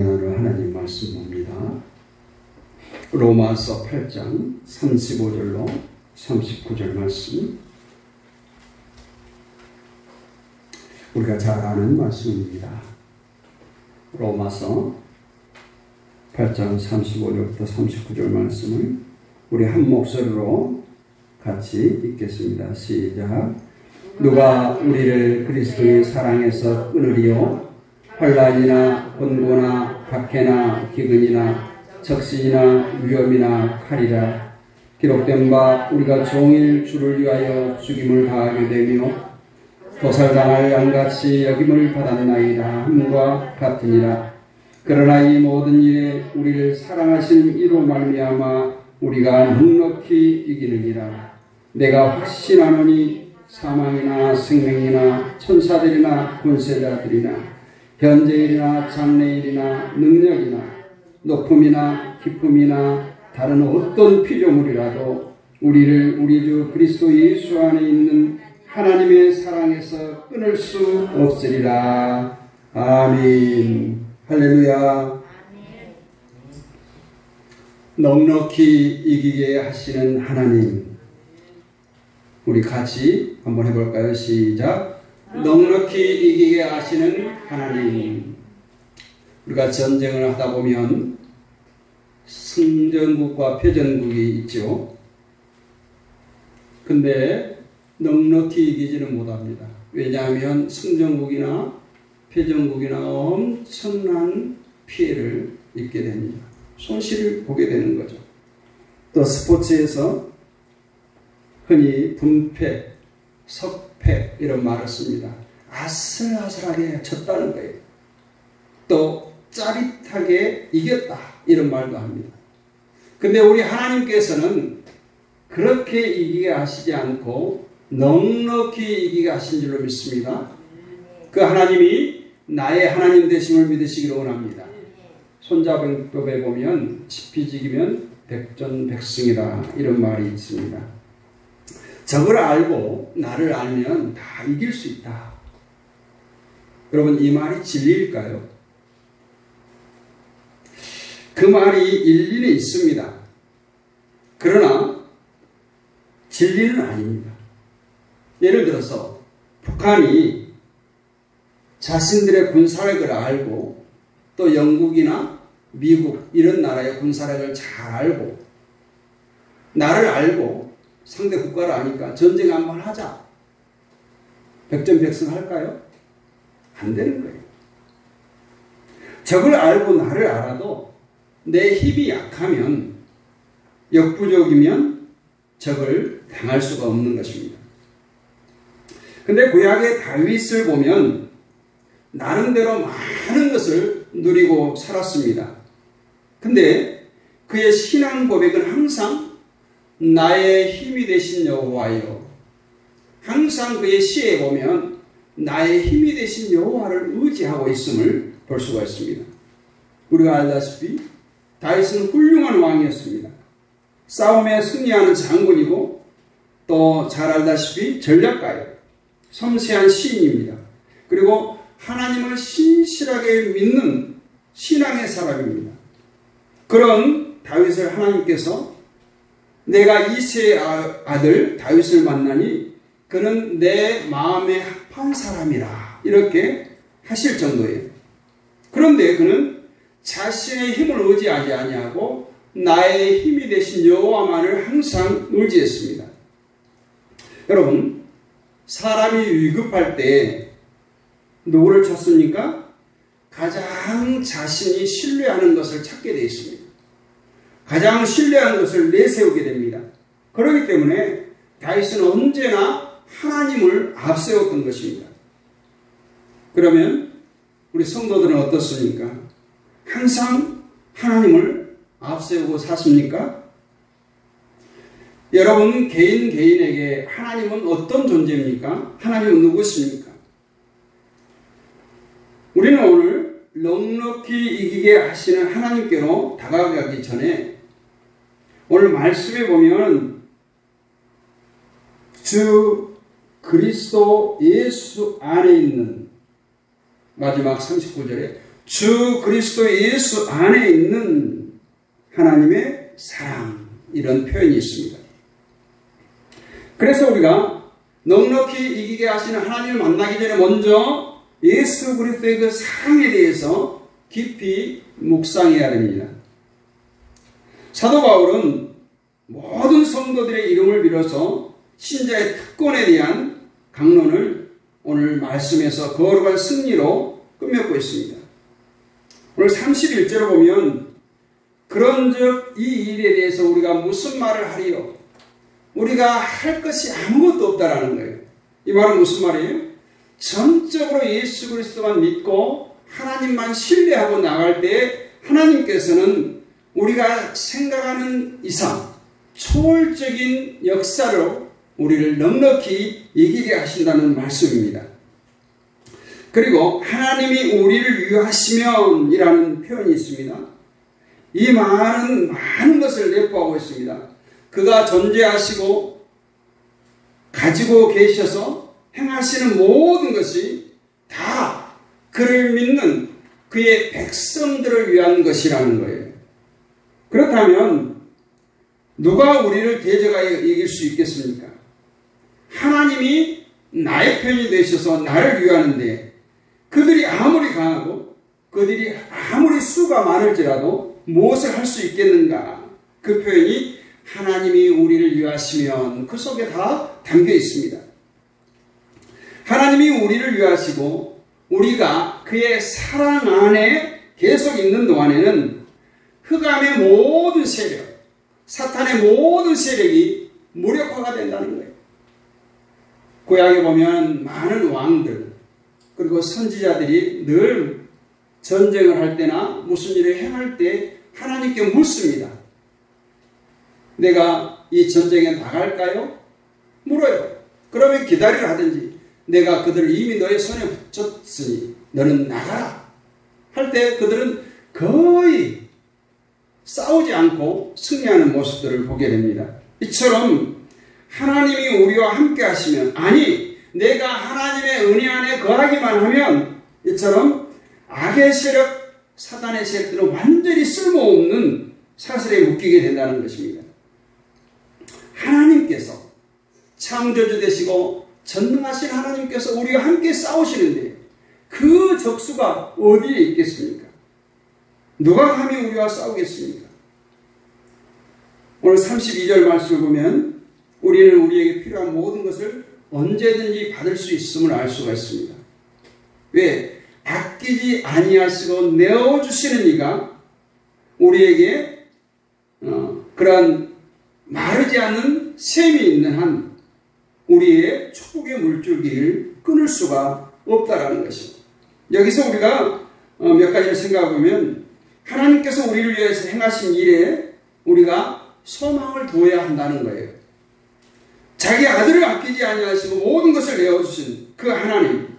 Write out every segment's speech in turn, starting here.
하나님 말씀 봅니다. 로마서 8장 35절로 39절 말씀, 우리가 잘 아는 말씀입니다. 로마서 8장 35절부터 39절 말씀을 우리 한 목소리로 같이 읽겠습니다. 시작. 누가 우리를 그리스도의 사랑에서 끊으리요? 환난이나 곤고나 박해나 기근이나 적신이나 위험이나 칼이라. 기록된 바 우리가 종일 주를 위하여 죽임을 당하게 되며 도살당할 양같이 여김을 받았나이다 함과 같으니라. 그러나 이 모든 일에 우리를 사랑하신 이로 말미암아 우리가 넉넉히 이기느니라. 내가 확신하노니 사망이나 생명이나 천사들이나 권세자들이나 현재일이나 장래일이나 능력이나 높음이나 깊음이나 다른 어떤 피조물이라도 우리를 우리 주 그리스도 예수 안에 있는 하나님의 사랑에서 끊을 수 없으리라. 아멘. 할렐루야. 넉넉히 이기게 하시는 하나님, 우리 같이 한번 해볼까요? 시작. 넉넉히 이기게 하시는 하나님. 우리가 전쟁을 하다 보면 승전국과 패전국이 있죠. 근데 넉넉히 이기지는 못합니다. 왜냐하면 승전국이나 패전국이나 엄청난 피해를 입게 됩니다. 손실을 보게 되는 거죠. 또 스포츠에서 흔히 분패, 석패 이런 말을 씁니다. 아슬아슬하게 졌다는 거예요. 또 짜릿하게 이겼다 이런 말도 합니다. 근데 우리 하나님께서는 그렇게 이기게 하시지 않고 넉넉히 이기게 하신 줄로 믿습니다. 그 하나님이 나의 하나님 되심을 믿으시기를 원합니다. 손자병법에 보면 지피지기면 백전백승이라 이런 말이 있습니다. 적을 알고 나를 알면 다 이길 수 있다. 여러분, 이 말이 진리일까요? 그 말이 일리는 있습니다. 그러나 진리는 아닙니다. 예를 들어서 북한이 자신들의 군사력을 알고 또 영국이나 미국 이런 나라의 군사력을 잘 알고 나를 알고 상대 국가를 아니까 전쟁 한번 하자. 백전백승 할까요? 안 되는 거예요. 적을 알고 나를 알아도 내 힘이 약하면, 역부족이면 적을 당할 수가 없는 것입니다. 근데 구약의 다윗을 보면 나름대로 많은 것을 누리고 살았습니다. 근데 그의 신앙 고백은 항상 나의 힘이 되신 여호와여, 항상 그의 시에 보면 나의 힘이 되신 여호와를 의지하고 있음을 볼 수가 있습니다. 우리가 알다시피 다윗은 훌륭한 왕이었습니다. 싸움에 승리하는 장군이고 또 잘 알다시피 전략가예요. 섬세한 시인입니다. 그리고 하나님을 신실하게 믿는 신앙의 사람입니다. 그런 다윗을 하나님께서 내가 이새의 아들 다윗을 만나니 그는 내 마음에 합한 사람이라 이렇게 하실 정도예요. 그런데 그는 자신의 힘을 의지하지 아니하고 나의 힘이 되신 여호와만을 항상 의지했습니다. 여러분, 사람이 위급할 때 누구를 찾습니까? 가장 자신이 신뢰하는 것을 찾게 되어 있습니다. 가장 신뢰하는 것을 내세우게 됩니다. 그렇기 때문에 다윗은 언제나 하나님을 앞세웠던 것입니다. 그러면 우리 성도들은 어떻습니까? 항상 하나님을 앞세우고 사십니까? 여러분 개인에게 하나님은 어떤 존재입니까? 하나님은 누구십니까? 우리는 오늘 넉넉히 이기게 하시는 하나님께로 다가가기 전에 오늘 말씀에 보면 주 그리스도 예수 안에 있는, 마지막 39절에 주 그리스도 예수 안에 있는 하나님의 사랑, 이런 표현이 있습니다. 그래서 우리가 넉넉히 이기게 하시는 하나님을 만나기 전에 먼저 예수 그리스도의 그 사랑에 대해서 깊이 묵상해야 됩니다. 사도 바울은 모든 성도들의 이름을 빌어서 신자의 특권에 대한 강론을 오늘 말씀에서 거룩한 승리로 끝맺고 있습니다. 오늘 31절을 보면 그런즉 이 일에 대해서 우리가 무슨 말을 하리요? 우리가 할 것이 아무것도 없다라는 거예요. 이 말은 무슨 말이에요? 전적으로 예수 그리스도만 믿고 하나님만 신뢰하고 나갈 때 하나님께서는 우리가 생각하는 이상 초월적인 역사로 우리를 넉넉히 이기게 하신다는 말씀입니다. 그리고 하나님이 우리를 위하시면 이라는 표현이 있습니다. 이 말은 많은 것을 내포하고 있습니다. 그가 존재하시고 가지고 계셔서 행하시는 모든 것이 다 그를 믿는 그의 백성들을 위한 것이라는 거예요. 그렇다면 누가 우리를 대적하여 이길 수 있겠습니까? 하나님이 나의 편이 되셔서 나를 위하는데 그들이 아무리 강하고 그들이 아무리 수가 많을지라도 무엇을 할 수 있겠는가? 그 표현이 하나님이 우리를 위하시면 그 속에 다 담겨 있습니다. 하나님이 우리를 위하시고 우리가 그의 사랑 안에 계속 있는 동안에는 흑암의 모든 세력, 사탄의 모든 세력이 무력화가 된다는 거예요. 구약에 보면 많은 왕들 그리고 선지자들이 늘 전쟁을 할 때나 무슨 일을 행할 때 하나님께 묻습니다. 내가 이 전쟁에 나갈까요? 물어요. 그러면 기다리라 하든지 내가 그들을 이미 너의 손에 붙였으니 너는 나가라 할 때 그들은 거의 싸우지 않고 승리하는 모습들을 보게 됩니다. 이처럼 하나님이 우리와 함께 하시면, 아니 내가 하나님의 은혜 안에 거하기만 하면 이처럼 악의 세력, 사단의 세력들은 완전히 쓸모없는 사슬에 묶이게 된다는 것입니다. 하나님께서 창조주 되시고 전능하신 하나님께서 우리와 함께 싸우시는데 그 적수가 어디에 있겠습니까? 누가 감히 우리와 싸우겠습니까? 오늘 32절 말씀을 보면 우리는 우리에게 필요한 모든 것을 언제든지 받을 수 있음을 알 수가 있습니다. 왜? 아끼지 아니하시고 내어주시는 이가 우리에게 그러한 마르지 않는 샘이 있는 한 우리의 축복의 물줄기를 끊을 수가 없다라는 것입니다. 여기서 우리가 몇 가지를 생각해보면 하나님께서 우리를 위해서 행하신 일에 우리가 소망을 두어야 한다는 거예요. 자기 아들을 아끼지 아니하시고 모든 것을 내어주신 그 하나님,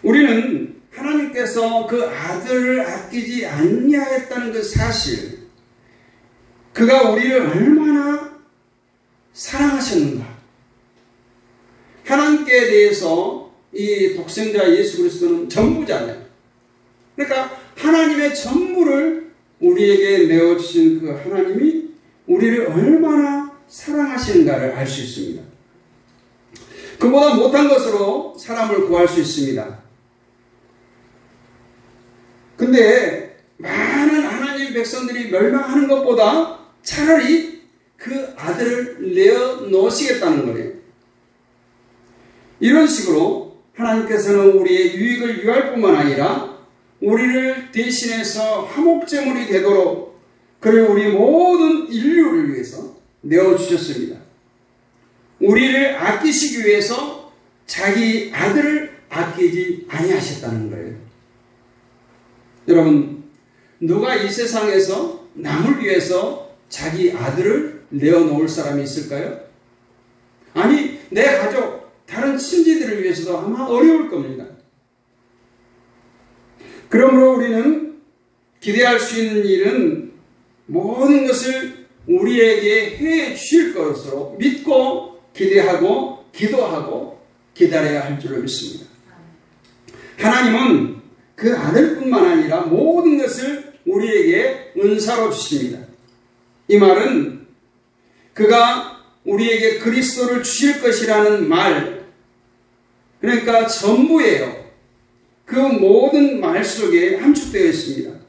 우리는 하나님께서 그 아들을 아끼지 아니하였다는 그 사실, 그가 우리를 얼마나 사랑하셨는가, 하나님께 대해서 이 독생자 예수 그리스도는 전부잖아요. 그러니까 하나님의 전부를 우리에게 내어주신 그 하나님이 우리를 얼마나 사랑하시는가를 알 수 있습니다. 그보다 못한 것으로 사람을 구할 수 있습니다. 근데 많은 하나님의 백성들이 멸망하는 것보다 차라리 그 아들을 내어놓으시겠다는 거예요. 이런 식으로 하나님께서는 우리의 유익을 위할 뿐만 아니라 우리를 대신해서 화목제물이 되도록 그를 우리 모든 인류를 위해서 내어주셨습니다. 우리를 아끼시기 위해서 자기 아들을 아끼지 아니하셨다는 거예요. 여러분, 누가 이 세상에서 남을 위해서 자기 아들을 내어놓을 사람이 있을까요? 아니, 내 가족, 다른 친지들을 위해서도 아마 어려울 겁니다. 그러므로 우리는 기대할 수 있는 일은 모든 것을 우리에게 해 주실 것으로 믿고 기대하고 기도하고 기다려야 할 줄로 믿습니다. 하나님은 그 아들뿐만 아니라 모든 것을 우리에게 은사로 주십니다. 이 말은 그가 우리에게 그리스도를 주실 것이라는 말, 그러니까 전부예요. 그 모든 말 속에 함축되어 있습니다.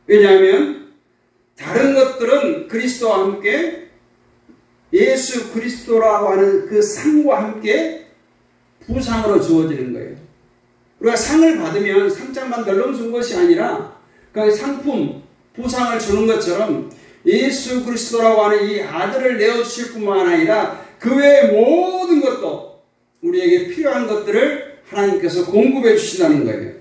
왜냐하면 다른 것들은 그리스도와 함께 예수 그리스도라고 하는 그 상과 함께 부상으로 주어지는 거예요. 우리가 상을 받으면 상장만 덜렁 준 것이 아니라 그 상품, 부상을 주는 것처럼 예수 그리스도라고 하는 이 아들을 내어주실 뿐만 아니라 그 외의 모든 것도 우리에게 필요한 것들을 하나님께서 공급해 주신다는 거예요.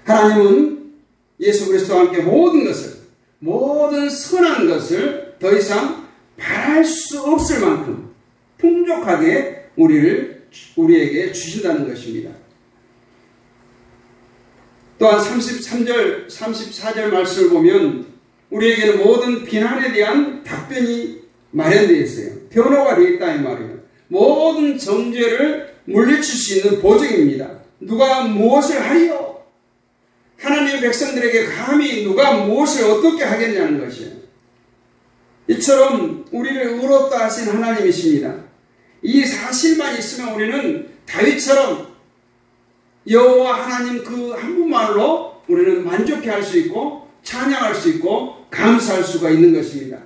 하나님은 예수 그리스도와 함께 모든 것을, 모든 선한 것을 더 이상 바랄 수 없을 만큼 풍족하게 우리에게 주신다는 것입니다. 또한 33절, 34절 말씀을 보면 우리에게는 모든 비난에 대한 답변이 마련되어 있어요. 변호가 되어 있다 이 말이에요. 모든 정죄를 물리칠 수 있는 보증입니다. 누가 무엇을 하리요? 하나님의 백성들에게 감히 누가 무엇을 어떻게 하겠냐는 것이에요. 이처럼 우리를 의롭다 하신 하나님이십니다. 이 사실만 있으면 우리는 다윗처럼 여호와 하나님 그 한 분만으로 우리는 만족해 할 수 있고 찬양할 수 있고 감사할 수가 있는 것입니다.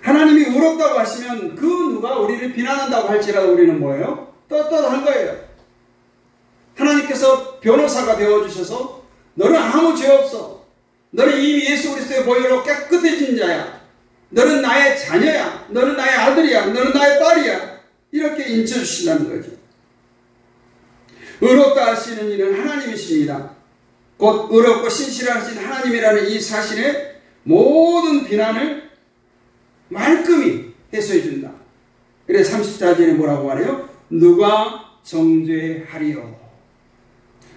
하나님이 의롭다고 하시면 그 누가 우리를 비난한다고 할지라도 우리는 뭐예요? 떳떳한 거예요. 하나님께서 변호사가 되어주셔서 너는 아무 죄 없어. 너는 이미 예수 그리스도의 보혈로 깨끗해진 자야. 너는 나의 자녀야. 너는 나의 아들이야. 너는 나의 딸이야. 이렇게 인쳐주신다는 거죠. 의롭다 하시는 이는 하나님이십니다. 곧 의롭고 신실하신 하나님이라는 이 사실에 모든 비난을 말끔히 해소해 준다. 그래서 34절에 뭐라고 하래요? 누가 정죄하리요?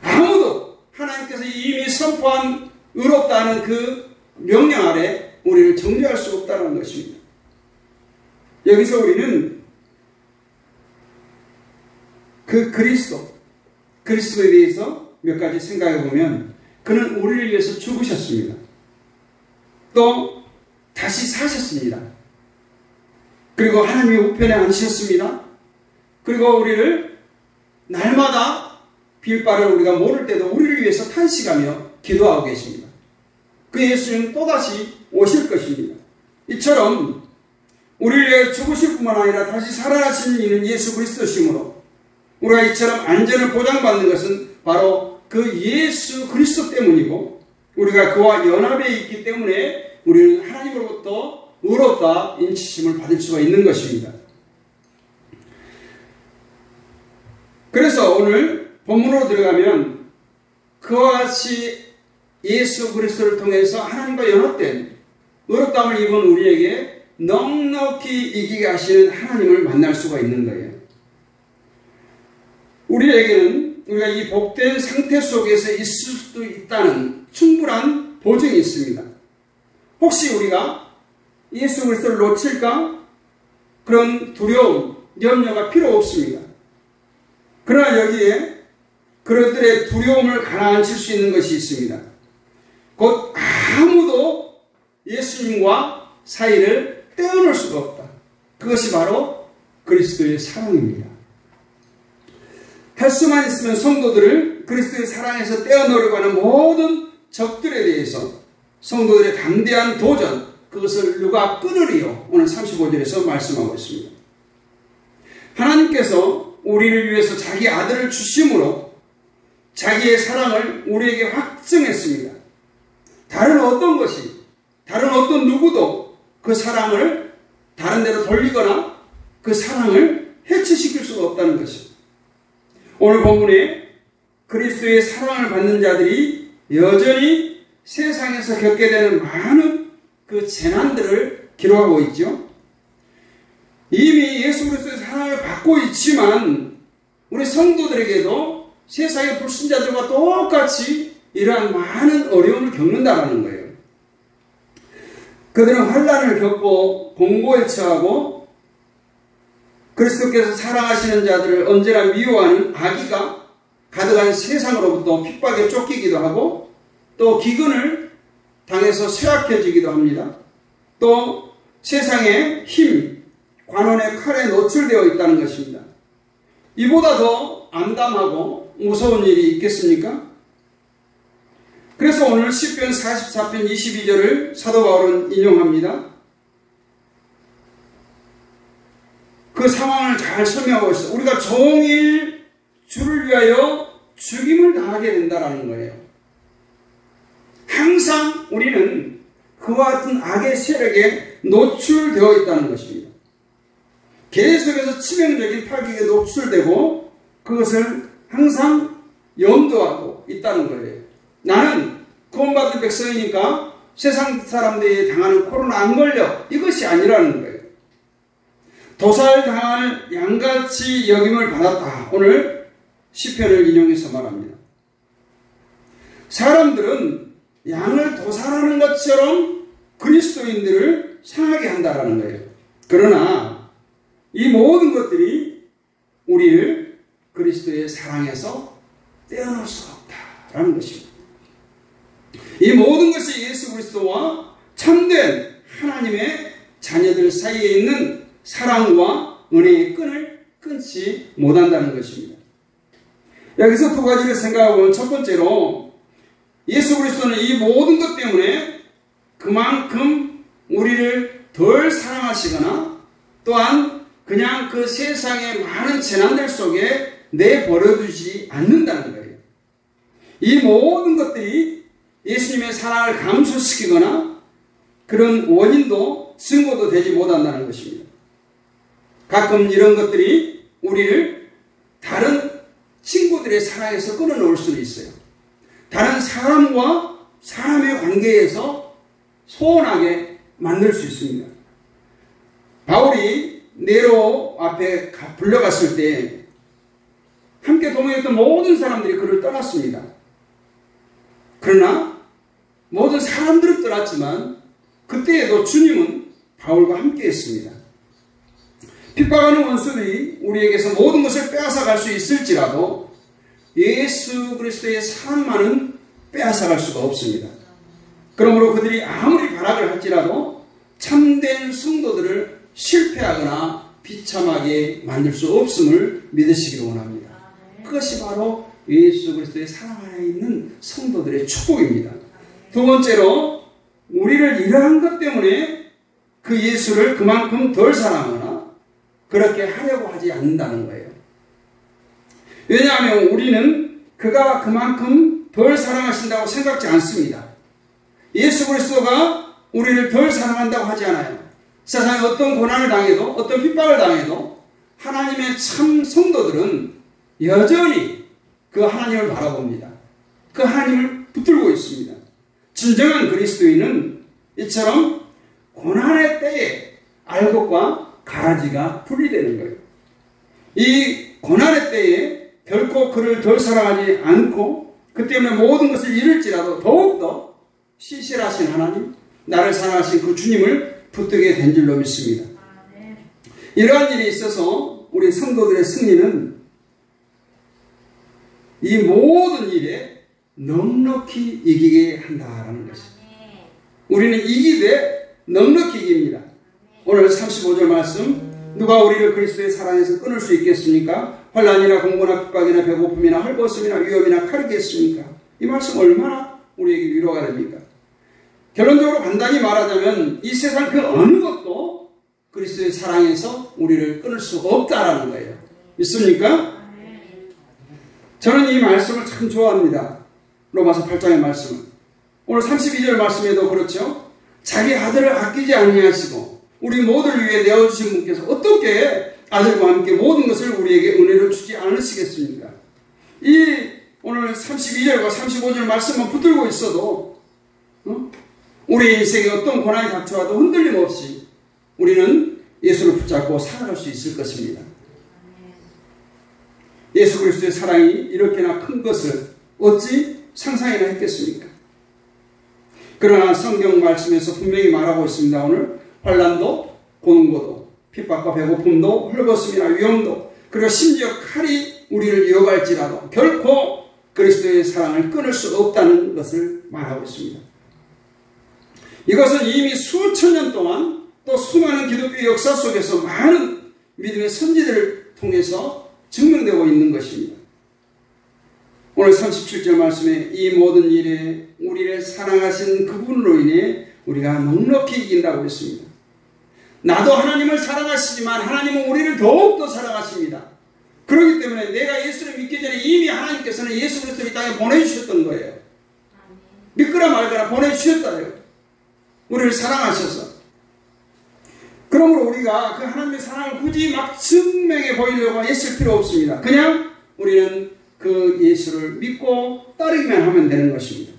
아무도 하나님께서 이미 선포한 의롭다는 그 명령 아래 우리를 정죄할 수 없다는 것입니다. 여기서 우리는 그 그리스도에 대해서 몇 가지 생각해 보면 그는 우리를 위해서 죽으셨습니다. 또 다시 사셨습니다. 그리고 하나님의 우편에 앉으셨습니다. 그리고 우리를 날마다 빌바를 우리가 모를 때도 우리를 위해서 탄식하며 기도하고 계십니다. 그 예수님은 또다시 오실 것입니다. 이처럼 우리를 위해 죽으실 뿐만 아니라 다시 살아나신 이는 예수 그리스도시므로 우리가 이처럼 안전을 보장받는 것은 바로 그 예수 그리스도 때문이고 우리가 그와 연합해 있기 때문에 우리는 하나님으로부터 의롭다 인치심을 받을 수가 있는 것입니다. 그래서 오늘 본문으로 들어가면 그와 같이 예수 그리스도를 통해서 하나님과 연합된 의롭다함을 입은 우리에게 넉넉히 이기게 하시는 하나님을 만날 수가 있는 거예요. 우리에게는 우리가 이 복된 상태 속에서 있을 수도 있다는 충분한 보증이 있습니다. 혹시 우리가 예수 그리스도를 놓칠까? 그런 두려움, 염려가 필요 없습니다. 그러나 여기에 그들의 두려움을 가라앉힐 수 있는 것이 있습니다. 곧 아무도 예수님과 사이를 떼어놓을 수가 없다. 그것이 바로 그리스도의 사랑입니다. 할 수만 있으면 성도들을 그리스도의 사랑에서 떼어놓으려고 하는 모든 적들에 대해서 성도들의 담대한 도전, 그것을 누가 끊으리요? 오늘 35절에서 말씀하고 있습니다. 하나님께서 우리를 위해서 자기 아들을 주심으로 자기의 사랑을 우리에게 확증했습니다. 다른 어떤 것이, 다른 어떤 누구도 그 사랑을 다른 데로 돌리거나 그 사랑을 해체시킬 수가 없다는 것입니다. 오늘 본문에 그리스도의 사랑을 받는 자들이 여전히 세상에서 겪게 되는 많은 그 재난들을 기록하고 있죠. 이미 예수 그리스도의 사랑을 받고 있지만 우리 성도들에게도 세상의 불신자들과 똑같이 이러한 많은 어려움을 겪는다는 거예요. 그들은 환난을 겪고 공고에 처하고 그리스도께서 사랑하시는 자들을 언제나 미워하는 악의가 가득한 세상으로부터 핍박에 쫓기기도 하고 또 기근을 당해서 쇠약해지기도 합니다. 또 세상의 힘, 관원의 칼에 노출되어 있다는 것입니다. 이보다 더 암담하고 무서운 일이 있겠습니까? 그래서 오늘 시편 44편 22절을 사도 바울은 인용합니다. 그 상황을 잘 설명하고 있어요. 우리가 종일 주를 위하여 죽임을 당하게 된다는 거예요. 항상 우리는 그와 같은 악의 세력에 노출되어 있다는 것입니다. 계속해서 치명적인 타격에 노출되고 그것을 항상 염두하고 있다는 거예요. 나는 구원받은 백성이니까 세상 사람들이 당하는 코로나 안 걸려. 이것이 아니라는 거예요. 도살당할 양같이 여김을 받았다. 오늘 시편을 인용해서 말합니다. 사람들은 양을 도살하는 것처럼 그리스도인들을 상하게 한다라는 거예요. 그러나 이 모든 것들이 우리를 그리스도의 사랑에서 떼어놓을 수가 없다라는 것입니다. 이 모든 것이 예수 그리스도와 참된 하나님의 자녀들 사이에 있는 사랑과 은혜의 끈을 끊지 못한다는 것입니다. 여기서 두 가지를 생각해보면 첫 번째로 예수 그리스도는 이 모든 것 때문에 그만큼 우리를 덜 사랑하시거나 또한 그냥 그 세상의 많은 재난들 속에 내버려두지 않는다는 거예요. 이 모든 것들이 예수님의 사랑을 감소시키거나 그런 원인도 증거도 되지 못한다는 것입니다. 가끔 이런 것들이 우리를 다른 친구들의 사랑에서 끊어놓을 수는 있어요. 다른 사람과 사람의 관계에서 소원하게 만들 수 있습니다. 바울이 네로 앞에 불려갔을 때 함께 동행했던 모든 사람들이 그를 떠났습니다. 그러나 모든 사람들은 떠났지만 그때에도 주님은 바울과 함께 했습니다. 핍박하는 원수들이 우리에게서 모든 것을 빼앗아갈 수 있을지라도 예수 그리스도의 사랑만은 빼앗아갈 수가 없습니다. 그러므로 그들이 아무리 발악을 할지라도 참된 성도들을 실패하거나 비참하게 만들 수 없음을 믿으시기를 원합니다. 그것이 바로 예수 그리스도의 사랑 안에 있는 성도들의 축복입니다. 두 번째로 우리를 이러한 것 때문에 그 예수를 그만큼 덜 사랑하거나 그렇게 하려고 하지 않는다는 거예요. 왜냐하면 우리는 그가 그만큼 덜 사랑하신다고 생각지 않습니다. 예수 그리스도가 우리를 덜 사랑한다고 하지 않아요. 세상에 어떤 고난을 당해도 어떤 핍박을 당해도 하나님의 참 성도들은 여전히 그 하나님을 바라봅니다. 그 하나님을 붙들고 있습니다. 진정한 그리스도인은 이처럼 고난의 때에 알곡과 가라지가 분리되는 거예요. 이 고난의 때에 결코 그를 덜 사랑하지 않고 그 때문에 모든 것을 잃을지라도 더욱더 신실하신 하나님, 나를 사랑하신 그 주님을 붙들게 된 줄로 믿습니다. 이러한 일이 있어서 우리 성도들의 승리는 이 모든 일에 넉넉히 이기게 한다라는 것입니다. 우리는 이기되 넉넉히 이깁니다. 오늘 35절 말씀, 누가 우리를 그리스도의 사랑에서 끊을 수 있겠습니까? 환난이나 공고나 핍박이나 배고픔이나 헐벗음이나 위험이나 칼이겠습니까? 이 말씀 얼마나 우리에게 위로가 됩니까? 결론적으로 간단히 말하자면 이 세상 그 어느 것도 그리스도의 사랑에서 우리를 끊을 수가 없다라는 거예요. 믿습니까? 저는 이 말씀을 참 좋아합니다. 로마서 8장의 말씀은. 오늘 32절 말씀에도 그렇죠. 자기 아들을 아끼지 아니하시고 우리 모두를 위해 내어주신 분께서 어떻게 아들과 함께 모든 것을 우리에게 은혜로 주지 않으시겠습니까? 이 오늘 32절과 35절 말씀만 붙들고 있어도 우리 인생에 어떤 고난이 닥쳐와도 흔들림 없이 우리는 예수를 붙잡고 살아갈 수 있을 것입니다. 예수 그리스도의 사랑이 이렇게나 큰 것을 어찌 상상이나 했겠습니까? 그러나 성경 말씀에서 분명히 말하고 있습니다. 오늘 환난도 고난고도 핍박과 배고픔도 헐벗음이나 위험도 그리고 심지어 칼이 우리를 유혹할지라도 결코 그리스도의 사랑을 끊을 수 없다는 것을 말하고 있습니다. 이것은 이미 수천 년 동안 또 수많은 기독교 역사 속에서 많은 믿음의 선지들을 통해서 증명되고 있는 것입니다. 오늘 37절 말씀에 이 모든 일에 우리를 사랑하신 그분으로 인해 우리가 넉넉히 이긴다고 했습니다. 나도 하나님을 사랑하시지만 하나님은 우리를 더욱더 사랑하십니다. 그렇기 때문에 내가 예수를 믿기 전에 이미 하나님께서는 예수 그리스도를 이 땅에 보내주셨던 거예요. 믿거나 말거나 보내주셨다요. 우리를 사랑하셔서. 그러므로 우리가 그 하나님의 사랑을 굳이 막 증명해 보이려고 애쓸 필요 없습니다. 그냥 우리는 그 예수를 믿고 따르기만 하면 되는 것입니다.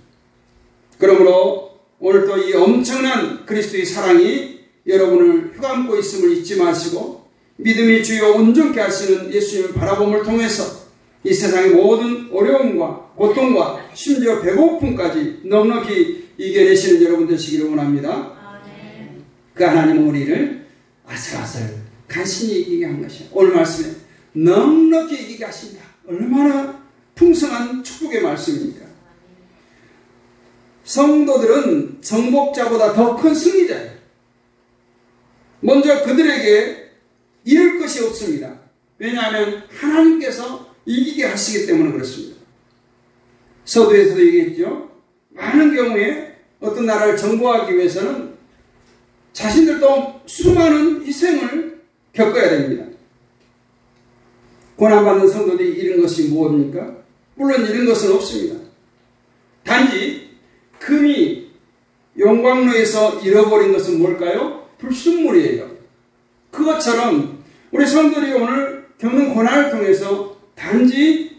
그러므로 오늘도 이 엄청난 그리스도의 사랑이 여러분을 휘감고 있음을 잊지 마시고 믿음이 주요 온전케 하시는 예수님을 바라봄을 통해서 이 세상의 모든 어려움과 고통과 심지어 배고픔까지 넉넉히 이겨내시는 여러분 되시기를 원합니다. 그 하나님은 우리를 아슬아슬 간신히 이기게 한 것이에요. 오늘 말씀에 넉넉히 이기게 하신다. 얼마나 풍성한 축복의 말씀입니까? 성도들은 정복자보다 더 큰 승리자예요. 먼저 그들에게 잃을 것이 없습니다. 왜냐하면 하나님께서 이기게 하시기 때문에 그렇습니다. 서두에서도 얘기했죠. 많은 경우에 어떤 나라를 정복하기 위해서는 자신들도 수많은 희생을 겪어야 됩니다. 고난받는 성도들이 잃은 것이 무엇입니까? 물론 잃은 것은 없습니다. 단지 금이 용광로에서 잃어버린 것은 뭘까요? 불순물이에요. 그것처럼 우리 성도들이 오늘 겪는 고난을 통해서 단지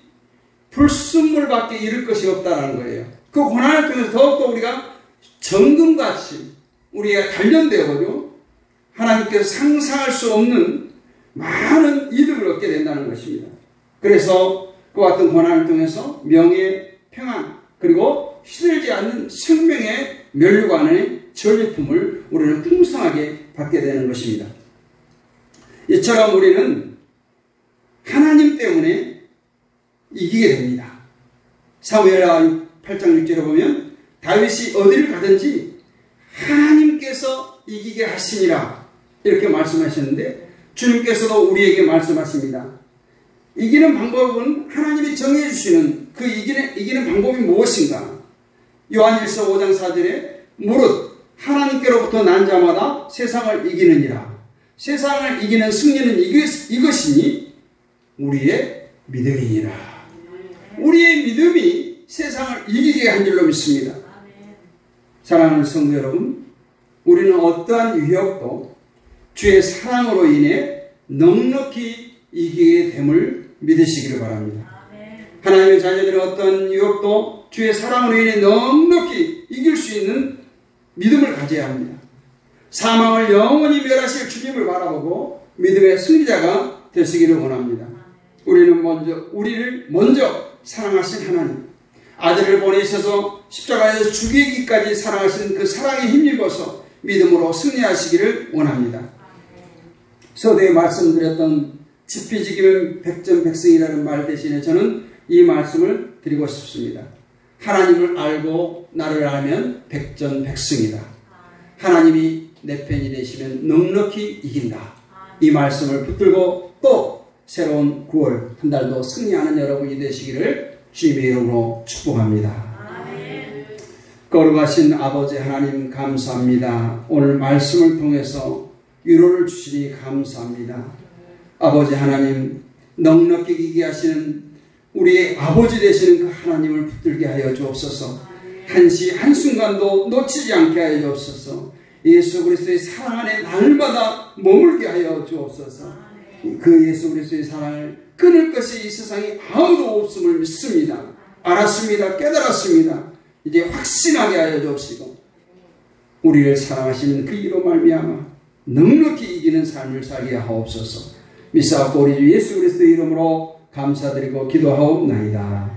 불순물밖에 잃을 것이 없다는 거예요. 그 고난을 통해서 더욱더 우리가 정금같이 우리가 단련되어가지고 하나님께서 상상할 수 없는 많은 이득을 얻게 된다는 것입니다. 그래서 그와 같은 고난을 통해서 명예, 평안, 그리고 시들지 않는 생명의 면류관의 전리품을 우리는 풍성하게 받게 되는 것입니다. 이처럼 우리는 하나님 때문에 이기게 됩니다. 사무엘하 8장 6절에 보면 다윗이 어디를 가든지 하나님께서 이기게 하시니라 이렇게 말씀하셨는데 주님께서도 우리에게 말씀하십니다. 이기는 방법은 하나님이 정해 주시는 그 이기는 방법이 무엇인가? 요한일서 5장 4절에 무릇 하나님께로부터 난 자마다 세상을 이기느니라. 세상을 이기는 승리는 이것이니 우리의 믿음이니라. 우리의 믿음이 세상을 이기게 한 줄로 믿습니다. 사랑하는 성도 여러분, 우리는 어떠한 위협도 주의 사랑으로 인해 넉넉히 이기게 됨을 믿으시기를 바랍니다. 하나님의 자녀들은 어떤 유혹도 주의 사랑으로 인해 넉넉히 이길 수 있는 믿음을 가져야 합니다. 사망을 영원히 멸하실 주님을 바라보고 믿음의 승리자가 되시기를 원합니다. 우리를 먼저 사랑하신 하나님, 아들을 보내셔서 십자가에서 죽이기까지 사랑하시는 그 사랑에 힘입어서 믿음으로 승리하시기를 원합니다. 서두에 말씀드렸던 지피지기면 백전백승이라는 말 대신에 저는 이 말씀을 드리고 싶습니다. 하나님을 알고 나를 알면 백전백승이다. 하나님이 내 편이 되시면 넉넉히 이긴다. 이 말씀을 붙들고 또 새로운 9월 한 달도 승리하는 여러분이 되시기를 주님의 이름으로 축복합니다. 거룩하신 아버지 하나님 감사합니다. 오늘 말씀을 통해서 위로를 주시니 감사합니다. 아버지 하나님, 넉넉히 이기게 하시는 우리의 아버지 되시는 그 하나님을 붙들게 하여 주옵소서. 한순간도 놓치지 않게 하여 주옵소서. 예수 그리스도의 사랑 안에 날마다 머물게 하여 주옵소서. 그 예수 그리스도의 사랑을 끊을 것이 이 세상에 아무도 없음을 믿습니다. 알았습니다. 깨달았습니다. 이제 확신하게 하여 주옵시고 우리를 사랑하시는 그 이로 말미암아 넉넉히 이기는 삶을 살게 하옵소서. 믿사옵고 우리 주 예수 그리스도의 이름으로 감사드리고 기도하옵나이다.